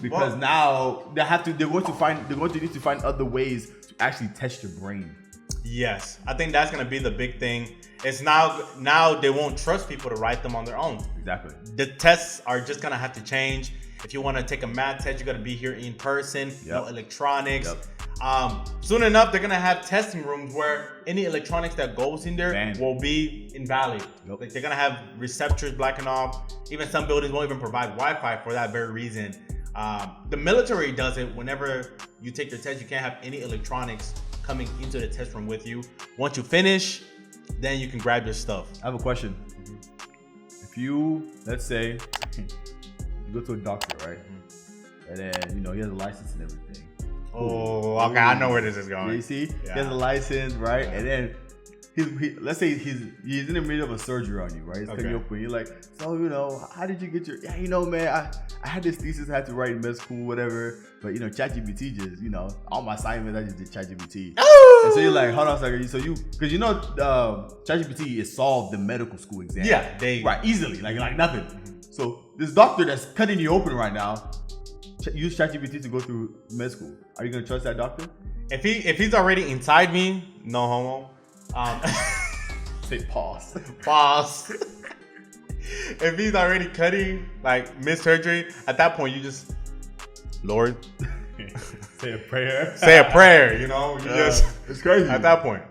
because now they're going to need to find other ways to actually test your brain. Yes, I think that's going to be the big thing. It's now they won't trust people to write them on their own. Exactly. The tests are just going to have to change. If you want to take a math test, you got to be here in person. No electronics. Soon enough, they're going to have testing rooms where any electronics that goes in there will be invalid. Like they're going to have receptors blacking off. Even some buildings won't even provide Wi-Fi for that very reason. The military does it. Whenever you take your test, you can't have any electronics coming into the test room with you. Once you finish, then you can grab your stuff. I have a question. If you, let's say, you go to a doctor, right? And then, he has a license and everything. Oh, okay. I know where this is going. You see? He has a license, right? And then, let's say he's in the middle of a surgery on you, right? He's cutting you open. You're like, so, how did you get your... Yeah, man, I had this thesis I had to write in med school, whatever. But, ChatGPT just, all my assignments, I just did ChatGPT. Oh! And so you're like, hold on a second. So because ChatGPT is solved the medical school exam. Yeah, right, easily, like nothing. So this doctor that's cutting you open right now, use ChatGPT to go through med school. Are you gonna trust that doctor? If he's already inside me, no homo. Say pause. Pause. If he's already cutting, like mid-surgery, at that point you just, Lord, say a prayer. Say a prayer. You just. It's crazy At that point.